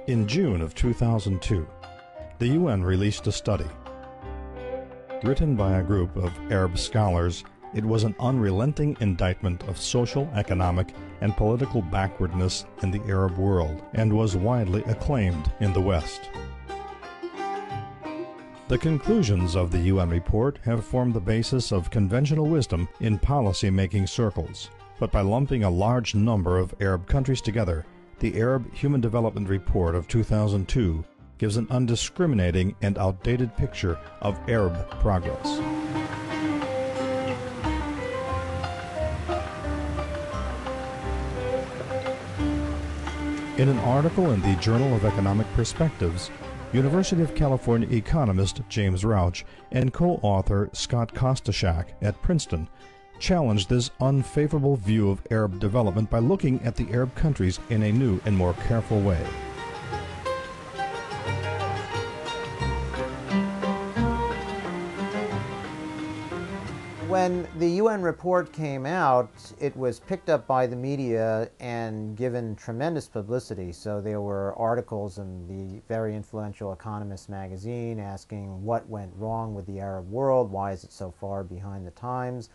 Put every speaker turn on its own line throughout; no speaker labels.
In June of 2002, the UN released a study. Written by a group of Arab scholars, it was an unrelenting indictment of social, economic, and political backwardness in the Arab world, and was widely acclaimed in the West. The conclusions of the UN report have formed the basis of conventional wisdom in policy-making circles. But by lumping a large number of Arab countries together, the Arab Human Development Report of 2002 gives an undiscriminating and outdated picture of Arab progress. In an article in the Journal of Economic Perspectives, University of California Economist James Rauch and co-author Scott Kostyshak at Princeton challenged this unfavorable view of Arab development by looking at the Arab countries in a new and more careful way.
When the UN report came out, it was picked up by the media and given tremendous publicity. So there were articles in the very influential Economist magazine asking what went wrong with the Arab world, why is it so far behind the times?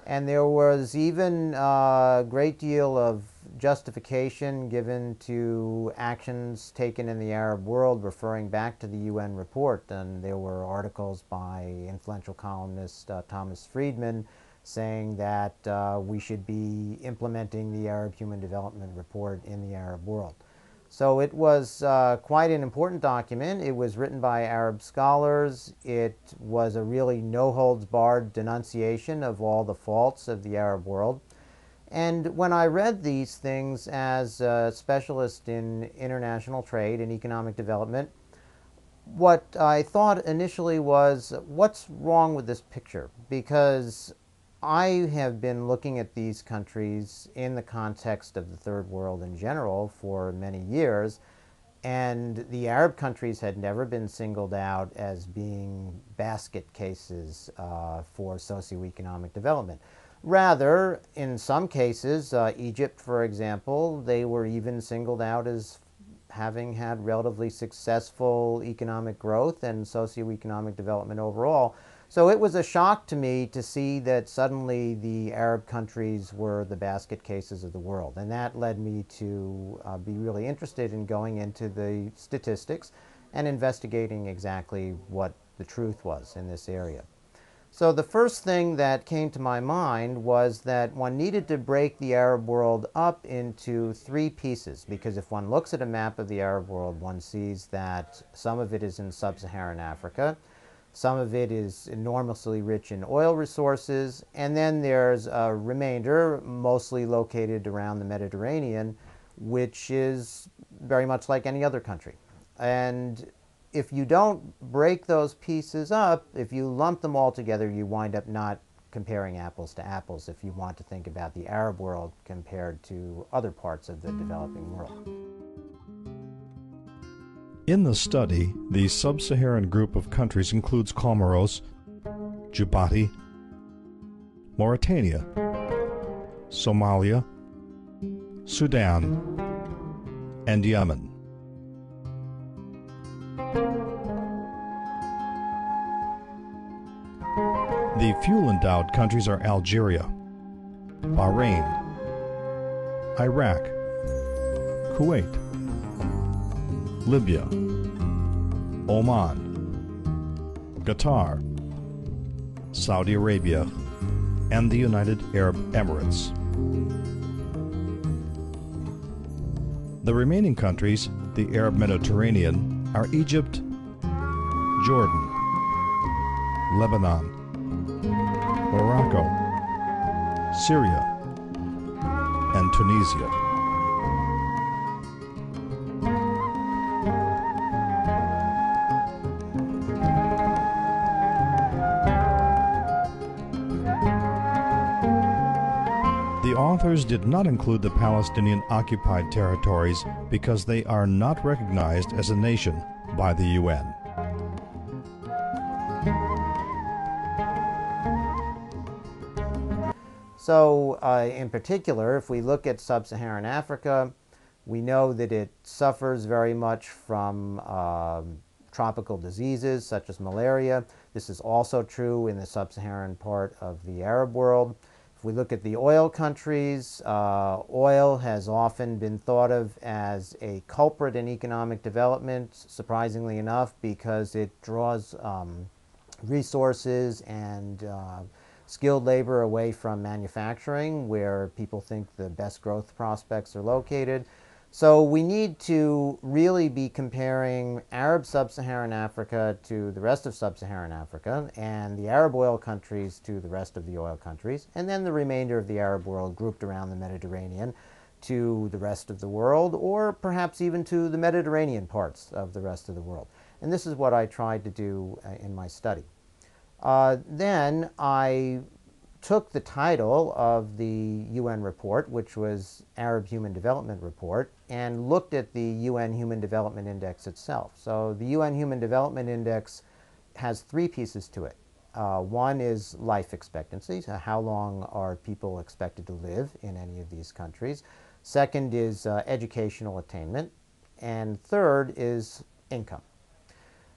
And there was even a great deal of justification given to actions taken in the Arab world referring back to the UN report. And there were articles by influential columnist Thomas Friedman saying that we should be implementing the Arab Human Development Report in the Arab world. So it was quite an important document. It was written by Arab scholars. It was a really no-holds-barred denunciation of all the faults of the Arab world. And when I read these things as a specialist in international trade and economic development, what I thought initially was, what's wrong with this picture? Because I have been looking at these countries in the context of the Third World in general for many years, and the Arab countries had never been singled out as being basket cases for socioeconomic development. Rather, in some cases, Egypt, for example, they were even singled out as having had relatively successful economic growth and socioeconomic development overall. So it was a shock to me to see that suddenly the Arab countries were the basket cases of the world. And that led me to be really interested in going into the statistics and investigating exactly what the truth was in this area. So the first thing that came to my mind was that one needed to break the Arab world up into three pieces, because if one looks at a map of the Arab world, one sees that some of it is in sub-Saharan Africa, some of it is enormously rich in oil resources, and then there's a remainder, mostly located around the Mediterranean, which is very much like any other country. And if you don't break those pieces up, if you lump them all together, you wind up not comparing apples to apples if you want to think about the Arab world compared to other parts of the developing world.
In the study, the sub-Saharan group of countries includes Comoros, Djibouti, Mauritania, Somalia, Sudan, and Yemen. The fuel-endowed countries are Algeria, Bahrain, Iraq, Kuwait, Libya, Oman, Qatar, Saudi Arabia, and the United Arab Emirates. The remaining countries, the Arab Mediterranean, are Egypt, Jordan, Lebanon, Morocco, Syria, and Tunisia. The authors did not include the Palestinian-occupied territories because they are not recognized as a nation by the UN.
So in particular, if we look at sub-Saharan Africa, We know that it suffers very much from tropical diseases such as malaria. This is also true in the sub-Saharan part of the Arab world. If we look at the oil countries, oil has often been thought of as a culprit in economic development, surprisingly enough, because it draws resources and skilled labor away from manufacturing, where people think the best growth prospects are located. So we need to really be comparing Arab sub-Saharan Africa to the rest of sub-Saharan Africa, and the Arab oil countries to the rest of the oil countries, and then the remainder of the Arab world grouped around the Mediterranean to the rest of the world, or perhaps even to the Mediterranean parts of the rest of the world. And this is what I tried to do in my study. Then I took the title of the UN report, which was Arab Human Development Report, and looked at the UN Human Development Index itself. So the UN Human Development Index has three pieces to it. One is life expectancy, so how long are people expected to live in any of these countries. Second is educational attainment. And third is income.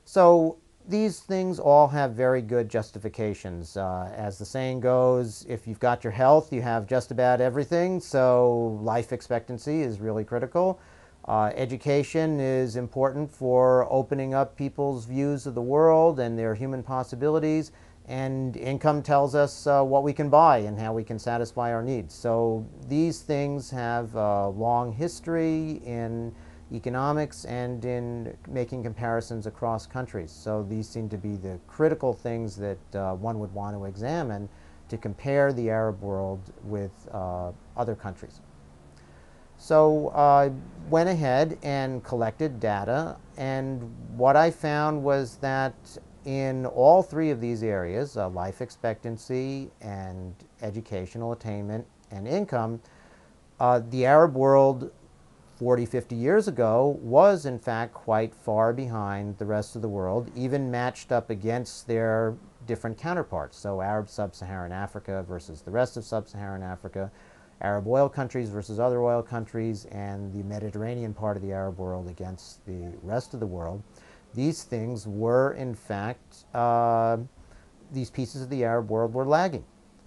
So these things all have very good justifications. As the saying goes, if you've got your health, you have just about everything. So life expectancy is really critical. Education is important for opening up people's views of the world and their human possibilities. And income tells us what we can buy and how we can satisfy our needs. So these things have a long history in economics and in making comparisons across countries. So these seem to be the critical things that one would want to examine to compare the Arab world with other countries. So I went ahead and collected data, and what I found was that in all three of these areas, life expectancy and educational attainment and income, the Arab world 40, 50 years ago was in fact quite far behind the rest of the world, even matched up against their different counterparts. So Arab sub-Saharan Africa versus the rest of sub-Saharan Africa, Arab oil countries versus other oil countries, and the Mediterranean part of the Arab world against the rest of the world. These things were in fact, these pieces of the Arab world were lagging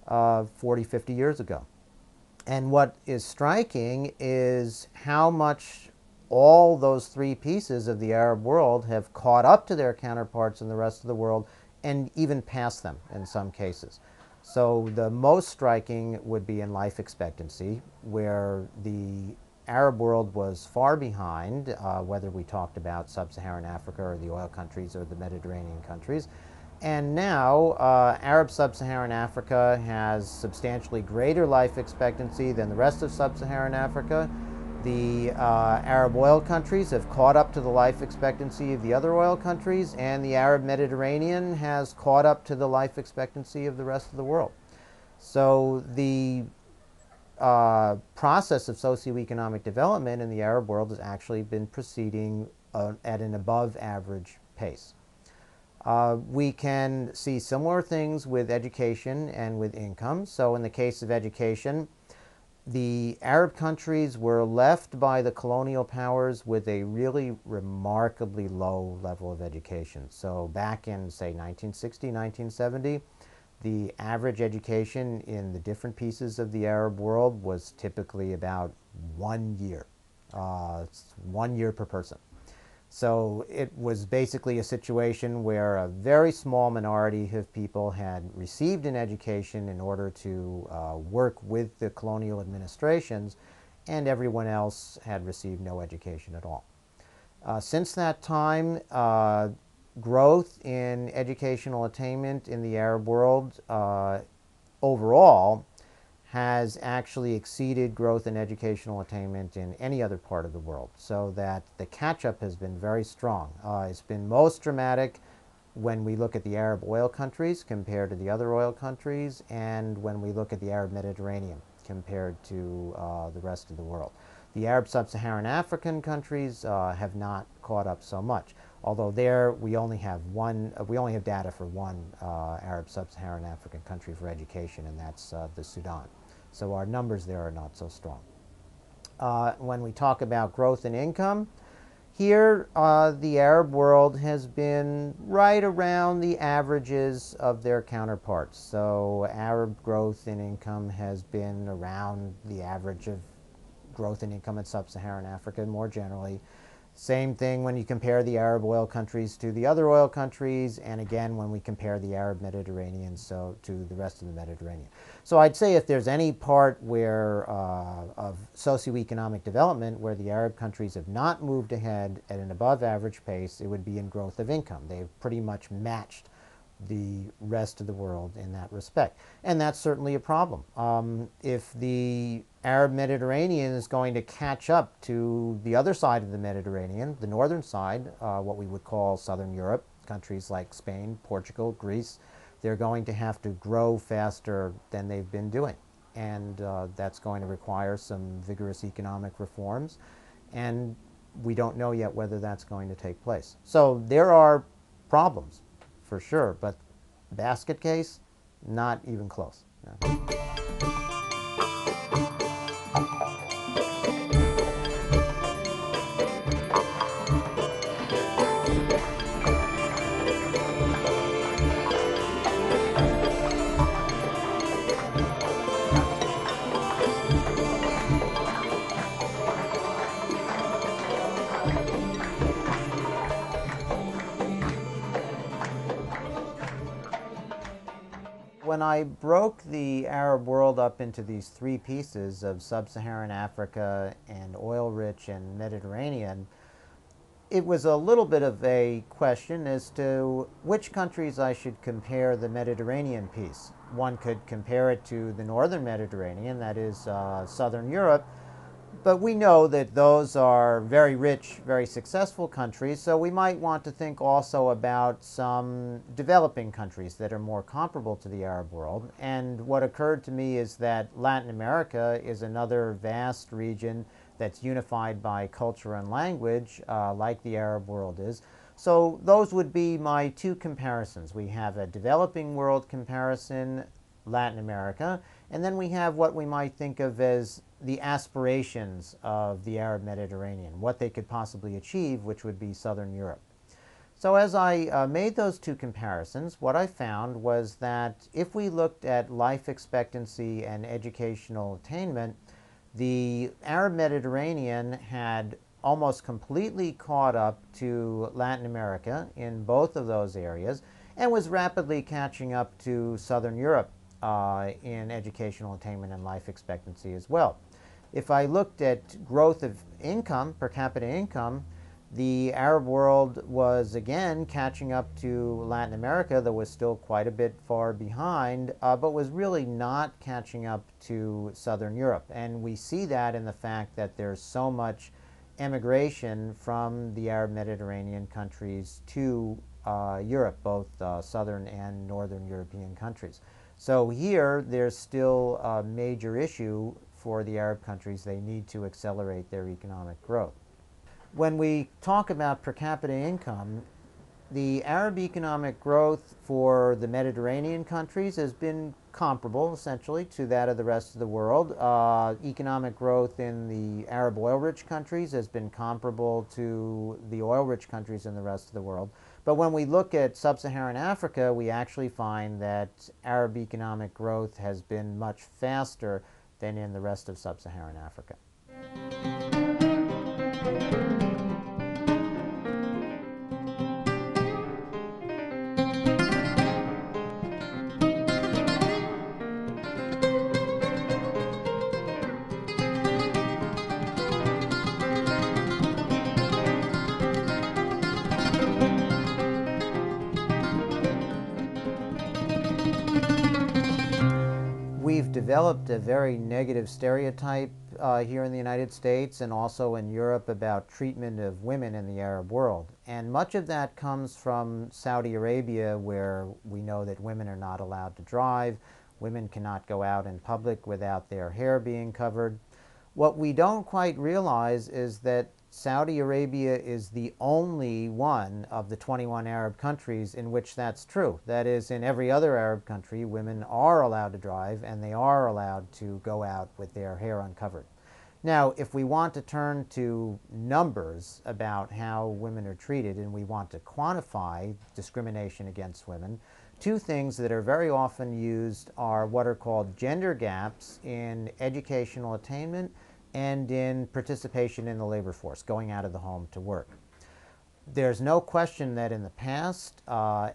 40, 50 years ago. And what is striking is how much all those three pieces of the Arab world have caught up to their counterparts in the rest of the world and even passed them in some cases. So the most striking would be in life expectancy, where the Arab world was far behind, whether we talked about sub-Saharan Africa or the oil countries or the Mediterranean countries. And now Arab sub-Saharan Africa has substantially greater life expectancy than the rest of sub-Saharan Africa. The Arab oil countries have caught up to the life expectancy of the other oil countries, and the Arab Mediterranean has caught up to the life expectancy of the rest of the world. So the process of socioeconomic development in the Arab world has actually been proceeding at an above average pace. We can see similar things with education and with income. So in the case of education, the Arab countries were left by the colonial powers with a really remarkably low level of education. So back in, say, 1960, 1970, the average education in the different pieces of the Arab world was typically about 1 year. 1 year per person. So it was basically a situation where a very small minority of people had received an education in order to work with the colonial administrations, and everyone else had received no education at all. Since that time, growth in educational attainment in the Arab world overall has actually exceeded growth in educational attainment in any other part of the world, so that the catch-up has been very strong. It's been most dramatic when we look at the Arab oil countries compared to the other oil countries, and when we look at the Arab Mediterranean compared to the rest of the world. The Arab sub-Saharan African countries have not caught up so much, although there we only have data for one Arab sub-Saharan African country for education, and that's the Sudan. So our numbers there are not so strong. When we talk about growth in income, here the Arab world has been right around the averages of their counterparts. So Arab growth in income has been around the average of growth in income in sub-Saharan Africa more generally. Same thing when you compare the Arab oil countries to the other oil countries, and again when we compare the Arab Mediterranean to the rest of the Mediterranean. So I'd say if there's any part where of socioeconomic development where the Arab countries have not moved ahead at an above average pace, it would be in growth of income. They've pretty much matched the rest of the world in that respect. And that's certainly a problem. If the Arab Mediterranean is going to catch up to the other side of the Mediterranean, the northern side, what we would call Southern Europe, countries like Spain, Portugal, Greece, they're going to have to grow faster than they've been doing. And that's going to require some vigorous economic reforms. And we don't know yet whether that's going to take place. So there are problems, for sure, but basket case, not even close. Yeah. When I broke the Arab world up into these three pieces of sub-Saharan Africa and oil-rich and Mediterranean, it was a little bit of a question as to which countries I should compare the Mediterranean piece. One could compare it to the northern Mediterranean, that is southern Europe, but we know that those are very rich, very successful countries, so we might want to think also about some developing countries that are more comparable to the Arab world. And what occurred to me is that Latin America is another vast region that's unified by culture and language, like the Arab world is. So those would be my two comparisons. We have a developing world comparison, Latin America, and then we have what we might think of as the aspirations of the Arab Mediterranean, what they could possibly achieve, which would be southern Europe. So as I made those two comparisons, what I found was that if we looked at life expectancy and educational attainment, the Arab Mediterranean had almost completely caught up to Latin America in both of those areas and was rapidly catching up to southern Europe in educational attainment and life expectancy as well. If I looked at growth of income, per capita income, the Arab world was again catching up to Latin America, though was still quite a bit far behind, but was really not catching up to southern Europe. And we see that in the fact that there's so much emigration from the Arab Mediterranean countries to Europe, both southern and northern European countries. So here, there's still a major issue for the Arab countries. They need to accelerate their economic growth. When we talk about per capita income, the Arab economic growth for the Mediterranean countries has been comparable, essentially, to that of the rest of the world. Economic growth in the Arab oil-rich countries has been comparable to the oil-rich countries in the rest of the world. But when we look at sub-Saharan Africa, we actually find that Arab economic growth has been much faster than in the rest of sub-Saharan Africa. We've developed a very negative stereotype here in the United States and also in Europe about treatment of women in the Arab world. And much of that comes from Saudi Arabia, where we know that women are not allowed to drive, women cannot go out in public without their hair being covered. What we don't quite realize is that Saudi Arabia is the only one of the 21 Arab countries in which that's true. That is, in every other Arab country, women are allowed to drive and they are allowed to go out with their hair uncovered. Now, if we want to turn to numbers about how women are treated and we want to quantify discrimination against women, two things that are very often used are what are called gender gaps in educational attainment and in participation in the labor force, going out of the home to work. There's no question that in the past,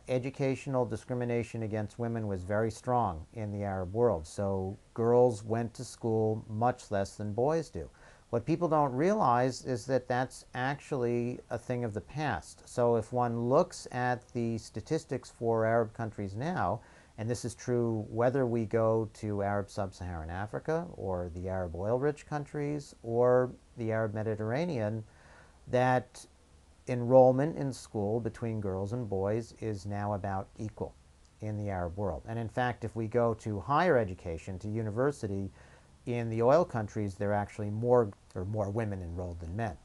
educational discrimination against women was very strong in the Arab world. So girls went to school much less than boys do. What people don't realize is that that's actually a thing of the past. So if one looks at the statistics for Arab countries now, and this is true whether we go to Arab sub-Saharan Africa or the Arab oil-rich countries or the Arab Mediterranean, that enrollment in school between girls and boys is now about equal in the Arab world. And in fact, if we go to higher education, to university, in the oil countries, there are actually more women enrolled than men.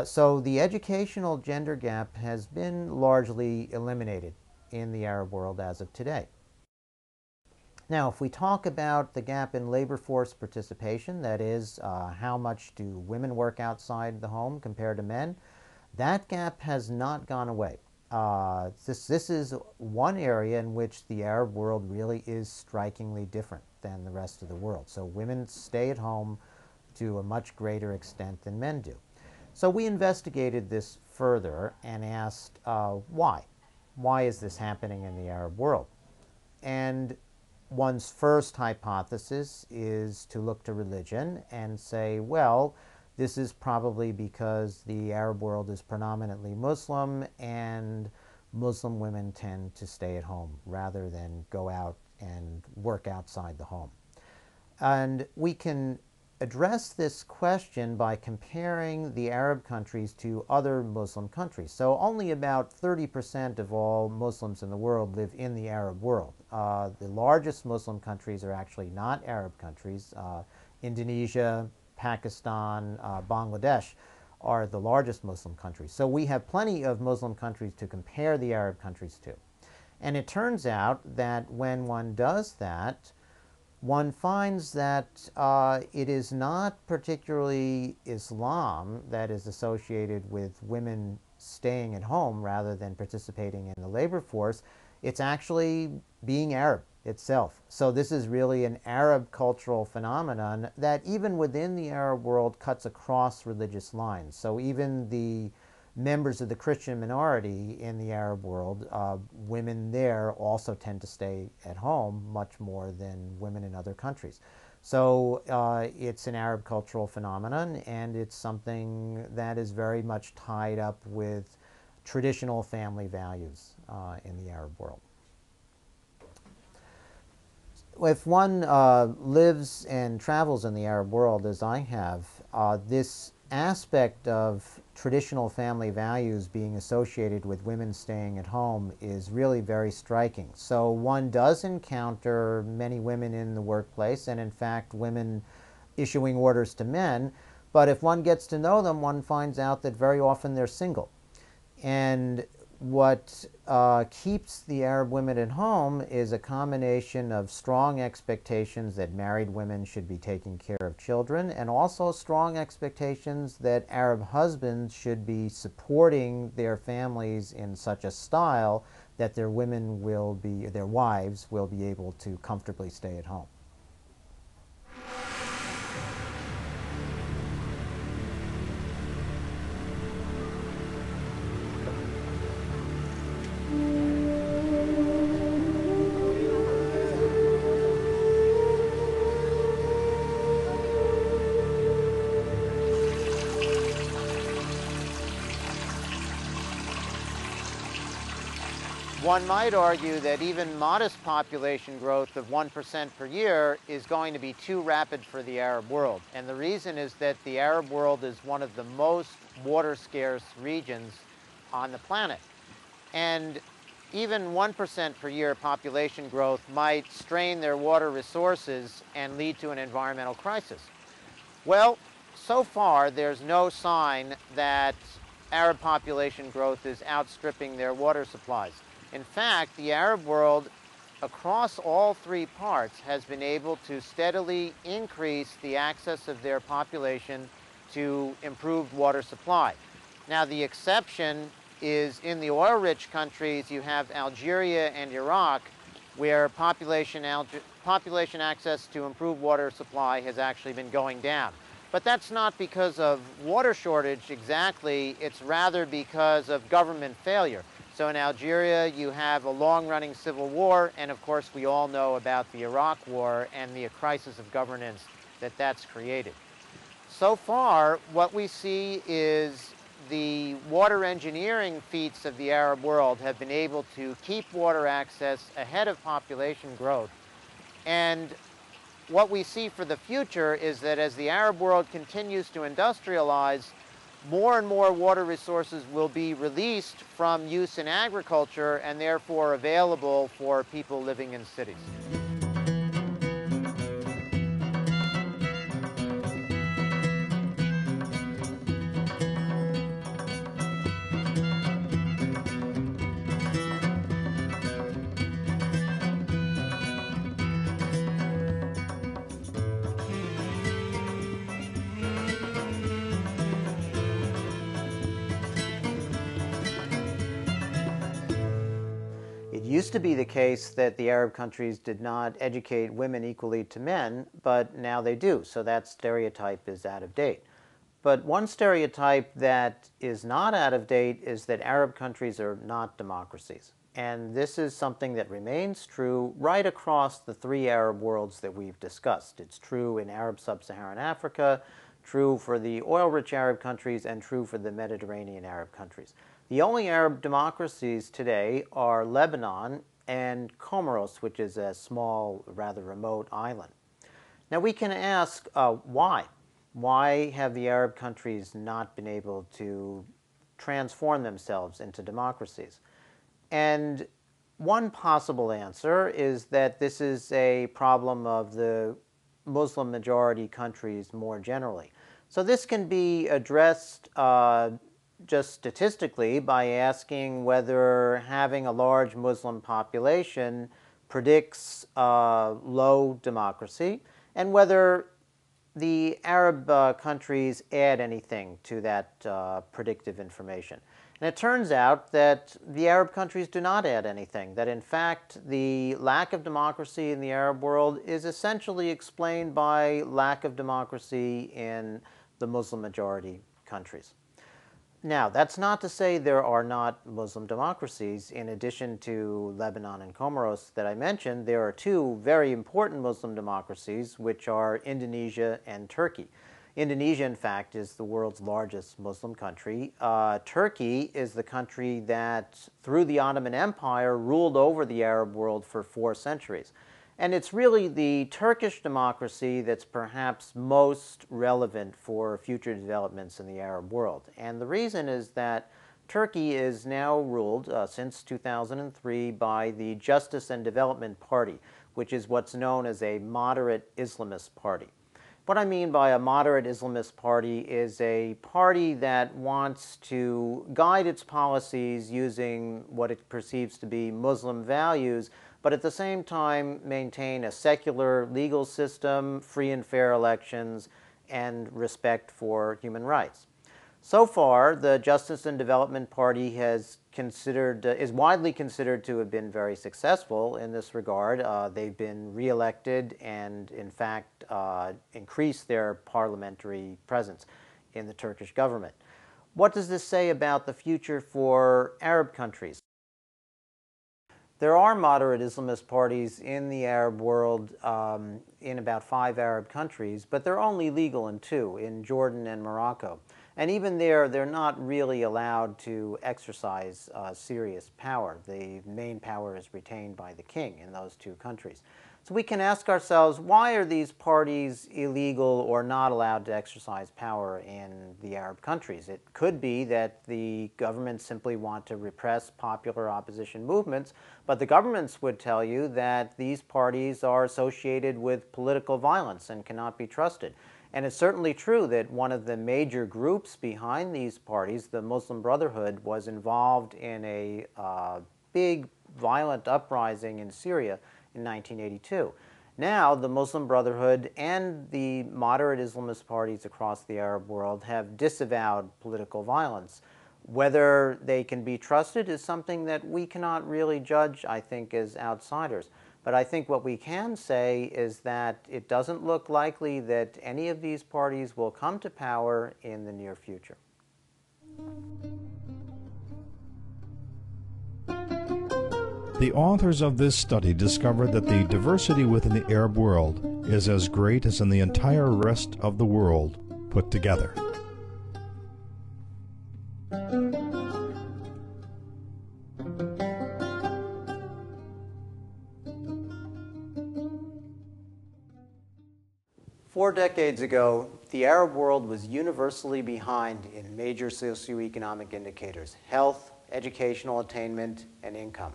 So the educational gender gap has been largely eliminated in the Arab world as of today. Now, if we talk about the gap in labor force participation, that is, how much do women work outside the home compared to men, that gap has not gone away. This is one area in which the Arab world really is strikingly different than the rest of the world. So women stay at home to a much greater extent than men do. So we investigated this further and asked why. Why is this happening in the Arab world? And one's first hypothesis is to look to religion and say, well, this is probably because the Arab world is predominantly Muslim and Muslim women tend to stay at home rather than go out and work outside the home. And we can address this question by comparing the Arab countries to other Muslim countries. So only about 30% of all Muslims in the world live in the Arab world. The largest Muslim countries are actually not Arab countries. Indonesia, Pakistan, Bangladesh are the largest Muslim countries. So we have plenty of Muslim countries to compare the Arab countries to. And it turns out that when one does that, one finds that it is not particularly Islam that is associated with women staying at home rather than participating in the labor force. It's actually being Arab itself. So this is really an Arab cultural phenomenon that even within the Arab world cuts across religious lines. So even the members of the Christian minority in the Arab world, women there also tend to stay at home much more than women in other countries. So it's an Arab cultural phenomenon, and it's something that is very much tied up with traditional family values in the Arab world. If one lives and travels in the Arab world, as I have, this aspect of traditional family values being associated with women staying at home is really very striking. So one does encounter many women in the workplace, and in fact women issuing orders to men, but if one gets to know them, one finds out that very often they're single. And what keeps the Arab women at home is a combination of strong expectations that married women should be taking care of children, and also strong expectations that Arab husbands should be supporting their families in such a style that their wives will be able to comfortably stay at home. One might argue that even modest population growth of 1% per year is going to be too rapid for the Arab world. And the reason is that the Arab world is one of the most water-scarce regions on the planet. And even 1% per year population growth might strain their water resources and lead to an environmental crisis. Well, so far there's no sign that Arab population growth is outstripping their water supplies. In fact, the Arab world, across all three parts has been able to steadily increase the access of their population to improved water supply. Now, the exception is in the oil-rich countries. You have Algeria and Iraq, where population access to improved water supply has actually been going down. But that's not because of water shortage exactly, it's rather because of government failure. So in Algeria, you have a long-running civil war, and of course we all know about the Iraq War and the crisis of governance that that's created. So far, what we see is the water engineering feats of the Arab world have been able to keep water access ahead of population growth. And what we see for the future is that as the Arab world continues to industrialize, more and more water resources will be released from use in agriculture and therefore available for people living in cities. It used to be the case that the Arab countries did not educate women equally to men, but now they do, so that stereotype is out of date. But one stereotype that is not out of date is that Arab countries are not democracies. And this is something that remains true right across the three Arab worlds that we've discussed. It's true in Arab sub-Saharan Africa, true for the oil-rich Arab countries, and true for the Mediterranean Arab countries. The only Arab democracies today are Lebanon and Comoros, which is a small, rather remote island. Now we can ask why? Why have the Arab countries not been able to transform themselves into democracies? And one possible answer is that this is a problem of the Muslim majority countries more generally. So this can be addressed just statistically by asking whether having a large Muslim population predicts low democracy, and whether the Arab countries add anything to that predictive information. And it turns out that the Arab countries do not add anything, that in fact the lack of democracy in the Arab world is essentially explained by lack of democracy in the Muslim majority countries. Now, that's not to say there are not Muslim democracies. In addition to Lebanon and Comoros that I mentioned, there are two very important Muslim democracies, which are Indonesia and Turkey. Indonesia, in fact, is the world's largest Muslim country. Turkey is the country that, through the Ottoman Empire, ruled over the Arab world for 4 centuries. And it's really the Turkish democracy that's perhaps most relevant for future developments in the Arab world. And the reason is that Turkey is now ruled since 2003 by the Justice and Development Party, which is what's known as a moderate Islamist party. What I mean by a moderate Islamist party is a party that wants to guide its policies using what it perceives to be Muslim values, but at the same time maintain a secular legal system, free and fair elections, and respect for human rights. So far, the Justice and Development Party is widely considered to have been very successful in this regard. They've been re-elected and, in fact, increased their parliamentary presence in the Turkish government. What does this say about the future for Arab countries? There are moderate Islamist parties in the Arab world in about 5 Arab countries, but they're only legal in 2, in Jordan and Morocco. And even there, they're not really allowed to exercise serious power. The main power is retained by the king in those 2 countries. So we can ask ourselves, why are these parties illegal or not allowed to exercise power in the Arab countries? It could be that the governments simply want to repress popular opposition movements, but the governments would tell you that these parties are associated with political violence and cannot be trusted. And it's certainly true that one of the major groups behind these parties, the Muslim Brotherhood, was involved in a big violent uprising in Syria in 1982. Now, the Muslim Brotherhood and the moderate Islamist parties across the Arab world have disavowed political violence. Whether they can be trusted is something that we cannot really judge, I think, as outsiders. But I think what we can say is that it doesn't look likely that any of these parties will come to power in the near future.
The authors of this study discovered that the diversity within the Arab world is as great as in the entire rest of the world put together.
Four decades ago, the Arab world was universally behind in major socioeconomic indicators: health, educational attainment, and income.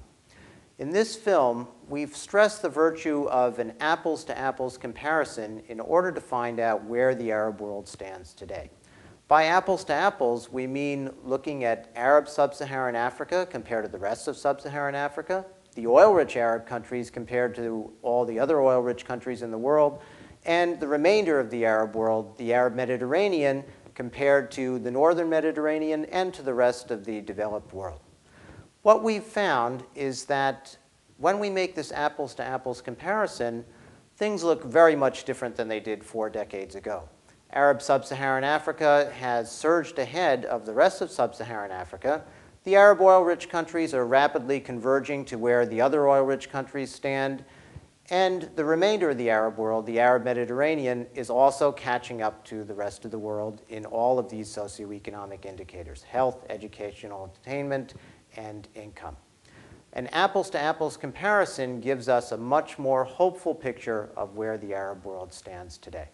In this film, we've stressed the virtue of an apples-to-apples comparison in order to find out where the Arab world stands today. By apples-to-apples, we mean looking at Arab sub-Saharan Africa compared to the rest of sub-Saharan Africa, the oil-rich Arab countries compared to all the other oil-rich countries in the world, and the remainder of the Arab world, the Arab Mediterranean, compared to the northern Mediterranean and to the rest of the developed world. What we've found is that when we make this apples-to-apples comparison, things look very much different than they did 4 decades ago. Arab sub-Saharan Africa has surged ahead of the rest of sub-Saharan Africa. The Arab oil-rich countries are rapidly converging to where the other oil-rich countries stand. And the remainder of the Arab world, the Arab Mediterranean, is also catching up to the rest of the world in all of these socioeconomic indicators: health, educational attainment, and income. An apples-to-apples comparison gives us a much more hopeful picture of where the Arab world stands today.